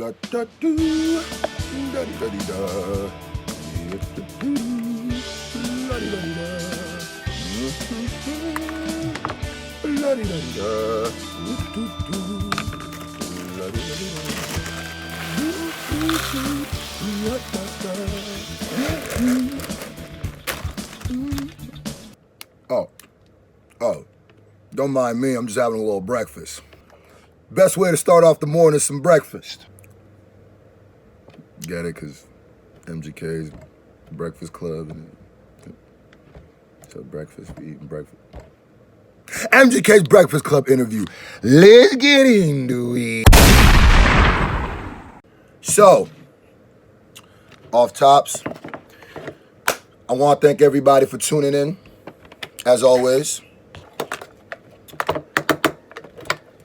Oh, don't mind me, I'm just having a little breakfast. Best way to start off the morning is some breakfast. Get it? Because MGK's Breakfast Club. So breakfast, we eating breakfast. MGK's Breakfast Club interview. Let's get into it. So, off tops, I want to thank everybody for tuning in, as always.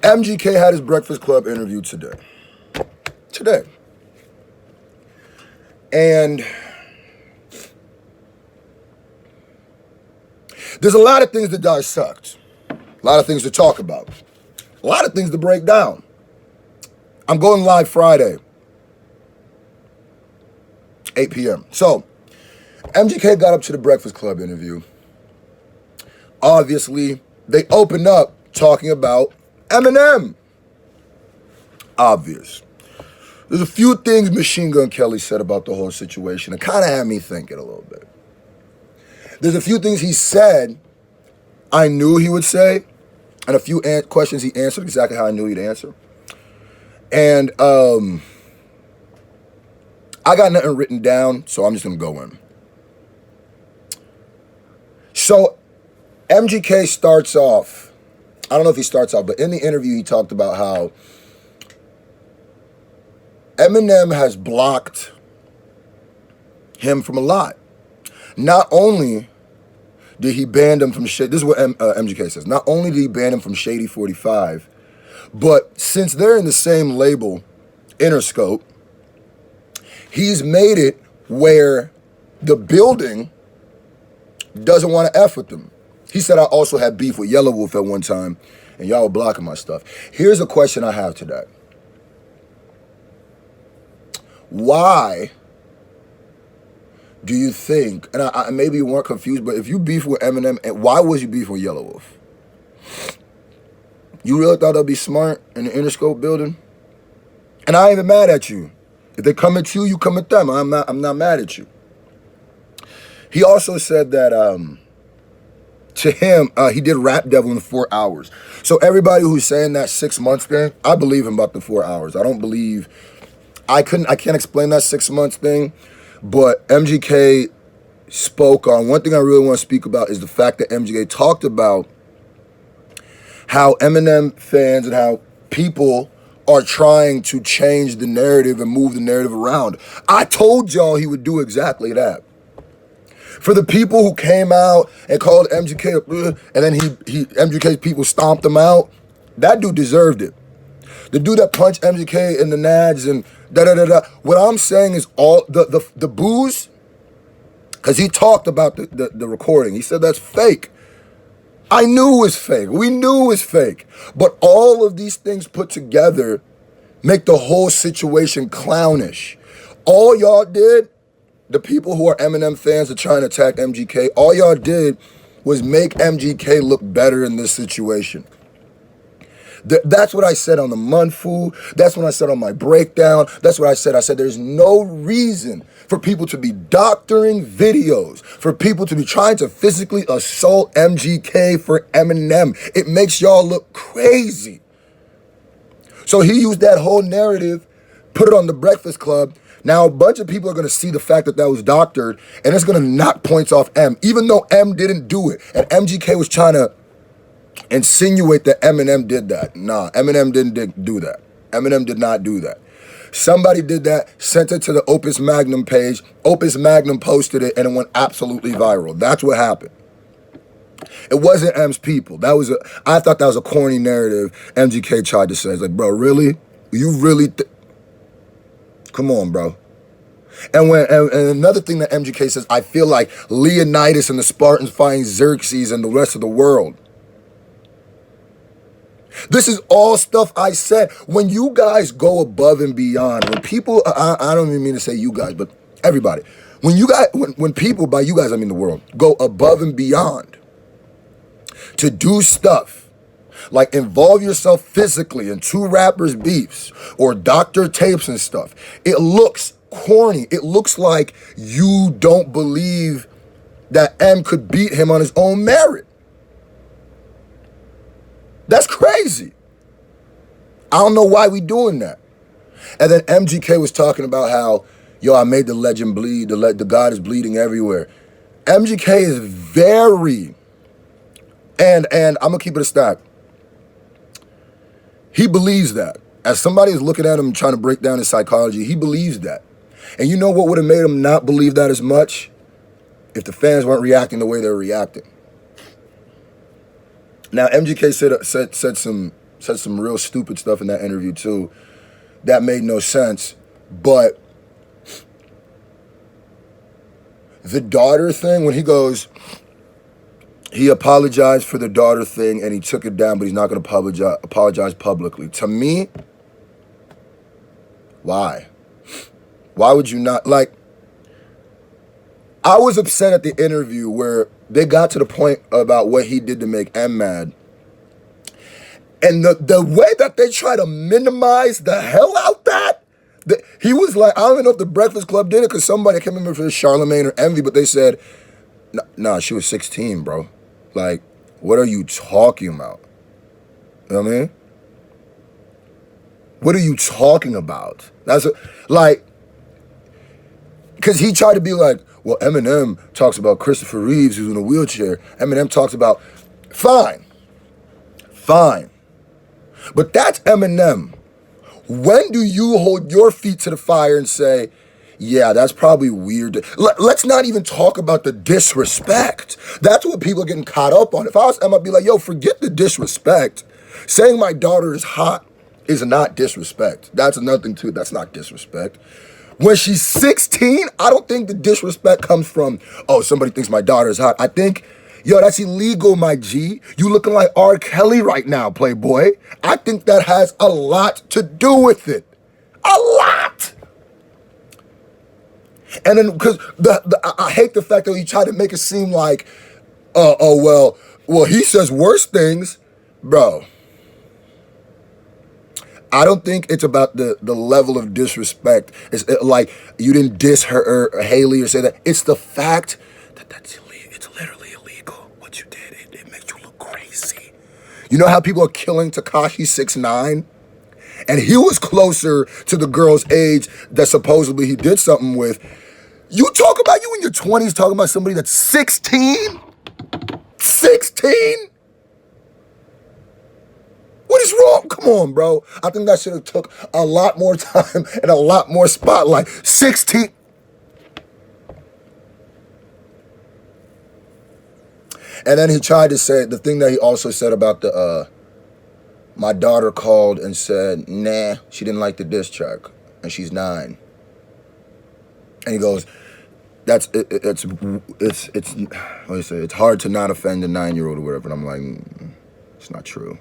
MGK had his Breakfast Club interview today. And there's a lot of things to dissect, a lot of things to talk about, a lot of things to break down. I'm going live Friday, 8 p.m. So, MGK got up to the Breakfast Club interview. Obviously, they opened up talking about Eminem. Obvious. There's a few things Machine Gun Kelly said about the whole situation that kind of had me thinking a little bit. There's a few things he said I knew he would say, and a few questions he answered exactly how I knew he'd answer. And I got nothing written down, so I'm just going to go in. So MGK starts off, I don't know if he starts off, but in the interview he talked about how Eminem has blocked him from a lot. Not only did he ban him from this is what MGK says. Not only did he ban him from Shady 45, but since they're in the same label, Interscope, he's made it where the building doesn't want to F with them. He said I also had beef with Yellow Wolf at one time, and y'all were blocking my stuff. Here's a question I have to that. Why do you think, and I maybe you weren't confused, but if you beef with Eminem, why was you beefing with Yellow Wolf? You really thought that'd be smart in the Interscope building? And I ain't even mad at you. If they come at you, you come at them. I'm not mad at you. He also said that to him, he did Rap Devil in 4 hours. So everybody who's saying that 6 months thing, I believe him about the 4 hours. I don't believe, I can't explain that 6 months thing, but MGK spoke on, one thing I really want to speak about is the fact that MGK talked about how Eminem fans and how people are trying to change the narrative and move the narrative around. I told y'all he would do exactly that. For the people who came out and called MGK, and then MGK's people stomped him out, that dude deserved it. The dude that punched MGK in the nads and da-da-da-da. What I'm saying is all the booze, because he talked about the recording. He said that's fake. I knew it was fake. We knew it was fake. But all of these things put together make the whole situation clownish. All y'all did, the people who are Eminem fans are trying to attack MGK, all y'all did was make MGK look better in this situation. That's what I said on the Munfu. That's what I said on my breakdown. That's what I said. I said there's no reason for people to be doctoring videos, for people to be trying to physically assault MGK for Eminem. It makes y'all look crazy. So he used that whole narrative, put it on the Breakfast Club. Now a bunch of people are going to see the fact that that was doctored, and it's going to knock points off M, even though M didn't do it. And MGK was trying to insinuate that Eminem did that. Nah, Eminem didn't do that. Eminem did not do that. Somebody did that, sent it to the Opus Magnum page. Opus Magnum posted it, and it went absolutely viral. That's what happened. It wasn't M's people. I thought that was a corny narrative MGK tried to say. It's like, bro, really? You really? Come on, bro. And another thing that MGK says, I feel like Leonidas and the Spartans fighting Xerxes and the rest of the world. This is all stuff I said. When you guys go above and beyond, when people, I don't even mean to say you guys, but everybody. When people, by you guys I mean the world, go above and beyond to do stuff like involve yourself physically in two rappers' beefs or doctor tapes and stuff, it looks corny. It looks like you don't believe that M could beat him on his own merit. That's crazy. I don't know why we doing that. And then MGK was talking about how, yo, I made the legend bleed. The God is bleeding everywhere. MGK is very, and I'm going to keep it a stack. He believes that. As somebody is looking at him trying to break down his psychology, he believes that. And you know what would have made him not believe that as much? If the fans weren't reacting the way they were reacting. Now, MGK said some real stupid stuff in that interview too. That made no sense. But the daughter thing, when he goes, he apologized for the daughter thing and he took it down, but he's not going to apologize publicly. To me, why? Why would you not? Like, I was upset at the interview where they got to the point about what he did to make M mad. And the way that they try to minimize the hell out that, he was like, I don't even know if the Breakfast Club did it, because somebody, I can't remember if it was Charlemagne or Envy, but they said, nah, she was 16, bro. Like, what are you talking about? You know what I mean? What are you talking about? Like, because he tried to be like, well, Eminem talks about Christopher Reeves who's in a wheelchair. Eminem talks about, fine. But that's Eminem. When do you hold your feet to the fire and say, yeah, that's probably weird. Let's not even talk about the disrespect. That's what people are getting caught up on. If I was Em, I'd be like, yo, forget the disrespect. Saying my daughter is hot is not disrespect. That's another thing too. That's not disrespect. When she's 16, I don't think the disrespect comes from, oh, somebody thinks my daughter is hot. I think, yo, that's illegal, my G. You looking like R. Kelly right now, Playboy. I think that has a lot to do with it. A lot. And then, because I hate the fact that he tried to make it seem like, well, he says worse things. Bro, I don't think it's about the level of disrespect. It's like you didn't diss her or Haley or say that. It's the fact that that's illegal. It's literally illegal. What you did, it makes you look crazy. You know how people are killing Tekashi 6ix9ine? And he was closer to the girl's age that supposedly he did something with. You talk about you in your 20s talking about somebody that's 16? 16? What is wrong? Come on, bro. I think that should have took a lot more time and a lot more spotlight. 16. And then he tried to say the thing that he also said about my daughter called and said, nah, she didn't like the diss track, and she's 9. And he goes, it's what do you say? It's hard to not offend a 9-year-old or whatever. And I'm like, it's not true.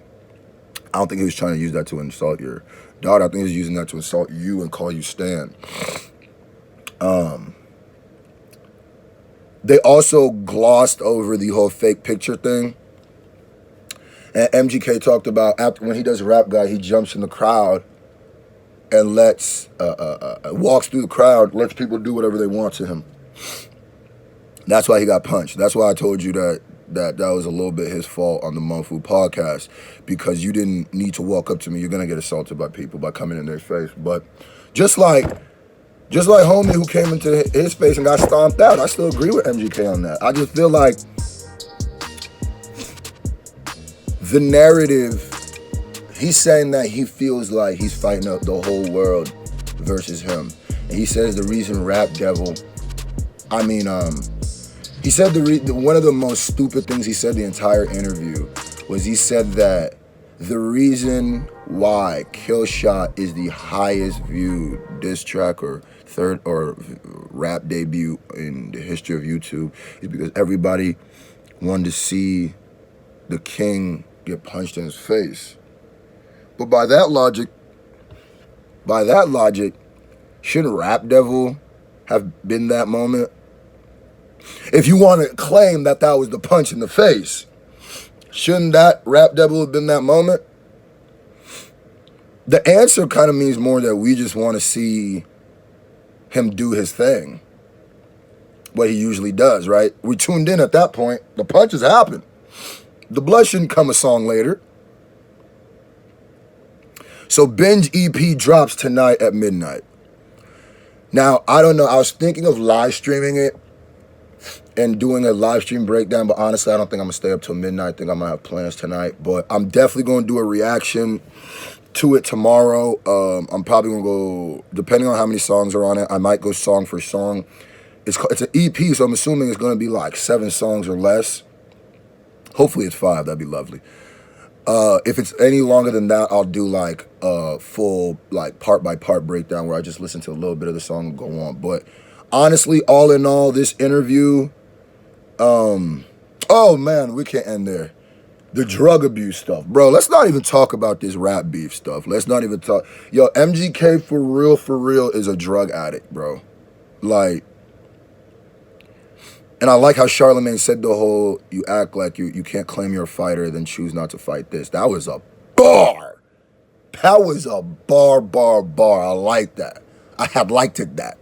I don't think he was trying to use that to insult your daughter. I think he was using that to insult you and call you Stan. They also glossed over the whole fake picture thing. And MGK talked about after when he does Rap Guy, he jumps in the crowd and walks through the crowd, lets people do whatever they want to him. That's why he got punched. That's why I told you that was a little bit his fault on the Monfu podcast, because you didn't need to walk up to me. You're gonna get assaulted by people by coming in their face. But just like homie who came into his face and got stomped out, I still agree with MGK on that. I just feel like the narrative, he's saying that he feels like he's fighting up the whole world versus him. And he says the reason Rap Devil, he said one of the most stupid things he said the entire interview was he said that the reason why Kill Shot is the highest viewed diss track or third or rap debut in the history of YouTube is because everybody wanted to see the king get punched in his face. But by that logic, shouldn't Rap Devil have been that moment? If you want to claim that that was the punch in the face, shouldn't that Rap Devil have been that moment? The answer kind of means more that we just want to see him do his thing. What he usually does, right? We tuned in at that point. The punches happened. The blood shouldn't come a song later. So Binge EP drops tonight at midnight. Now, I don't know. I was thinking of live streaming it and doing a live stream breakdown, but honestly, I don't think I'm going to stay up till midnight. I think I might have plans tonight. But I'm definitely going to do a reaction to it tomorrow. I'm probably going to go, depending on how many songs are on it, I might go song for song. It's an EP, so I'm assuming it's going to be like 7 songs or less. Hopefully it's 5. That'd be lovely. If it's any longer than that, I'll do like a full like part by part breakdown where I just listen to a little bit of the song and go on. But honestly, all in all, this interview, oh man, we can't end there. The drug abuse stuff, bro. Let's not even talk about this rap beef stuff. Let's not even talk. Yo, MGK for real is a drug addict, bro. Like, and I like how Charlamagne said the whole, you act like you can't claim you're a fighter, then choose not to fight this. That was a bar. That was a bar. I like that. I had liked it that.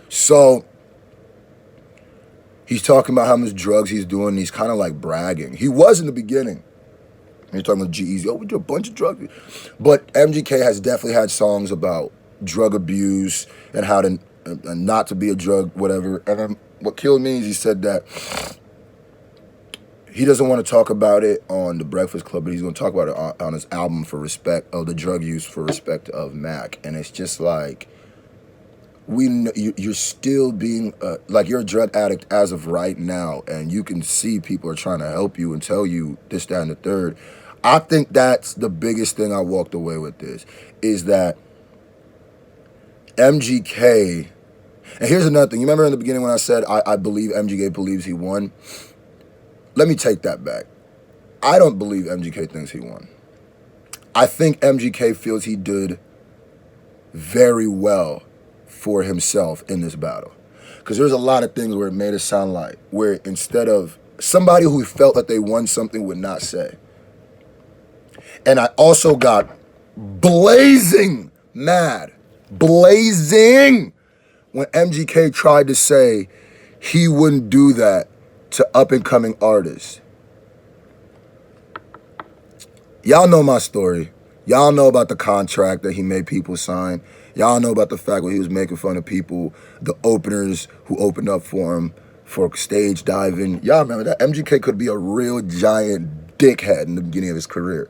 So, he's talking about how much drugs he's doing. He's kind of like bragging. He was in the beginning. He's talking about G-Eazy. Oh, we do a bunch of drugs. But MGK has definitely had songs about drug abuse and how to not to be a drug, whatever. And then what killed me is he said that he doesn't want to talk about it on the Breakfast Club, but he's going to talk about it on his album for respect of the drug use for respect of Mac. And it's just like, you're still being like you're a drug addict as of right now, and you can see people are trying to help you and tell you this, that, and the third. I think that's the biggest thing I walked away with this, is that MGK, and here's another thing. You remember in the beginning when I said I believe MGK believes he won? Let me take that back. I don't believe MGK thinks he won. I think MGK feels he did very well for himself in this battle. Because there's a lot of things where it made it sound like, where instead of somebody who felt that they won something would not say. And I also got blazing mad, when MGK tried to say he wouldn't do that to up-and-coming artists. Y'all know my story. Y'all know about the contract that he made people sign. Y'all know about the fact where he was making fun of people, the openers who opened up for him for stage diving. Y'all remember that? MGK could be a real giant dickhead in the beginning of his career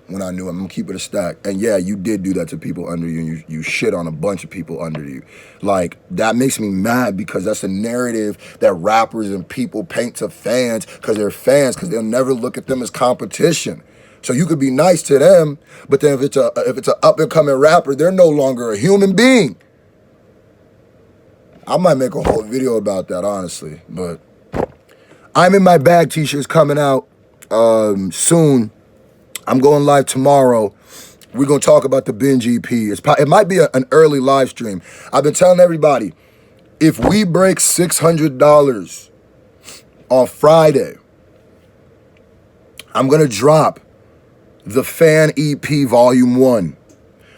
when I knew him. I'm going to keep it a stack. And yeah, you did do that to people under you, and you shit on a bunch of people under you. Like, that makes me mad because that's a narrative that rappers and people paint to fans because they're fans, because they'll never look at them as competition. So you could be nice to them, but then if it's a up-and-coming rapper, they're no longer a human being. I might make a whole video about that, honestly. But I'm in my bag t-shirt's coming out soon. I'm going live tomorrow. We're going to talk about the Binge EP. It might be an early live stream. I've been telling everybody, if we break $600 on Friday, I'm going to drop the Fan EP Volume 1,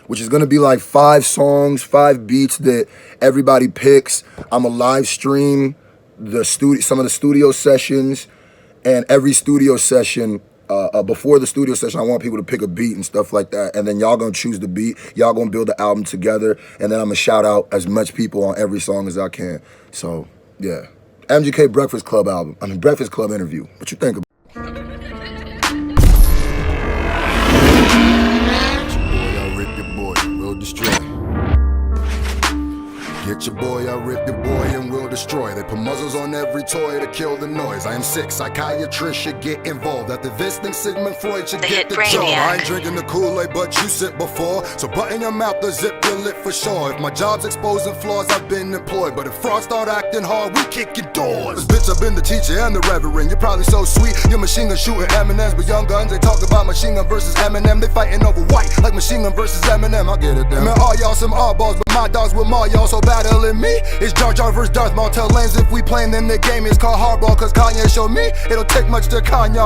which is going to be like 5 songs, 5 beats that everybody picks. I'm going to live stream some of the studio sessions, and every studio session, before the studio session, I want people to pick a beat and stuff like that, and then y'all going to choose the beat. Y'all going to build the album together, and then I'm going to shout out as much people on every song as I can. So, yeah. MGK Breakfast Club album. Breakfast Club interview. What you think about it? Get at your boy, I rip your boy and will destroy. They put muzzles on every toy to kill the noise. I am sick, psychiatrist should get involved. After this, then Sigmund Freud should get the job. I ain't drinking the Kool-Aid, but you sip before. So button your mouth to zip your lip for sure. If my job's exposing flaws, I've been employed. But if frauds start acting hard, we kicking doors. Bitch, I've been the teacher and the reverend. You're probably so sweet, you're machine gun shooting M&Ms. But young guns, they talk about machine gun versus Eminem. They fighting over white, like machine gun versus Eminem. I get it down. Man, all y'all some oddballs, but my dogs with Maul, y'all so battling me. It's Jar Jar versus Darth Maul. Tell lanes if we playing, then the game is called hardball. Cause Kanye showed me, it'll take much to Kanye.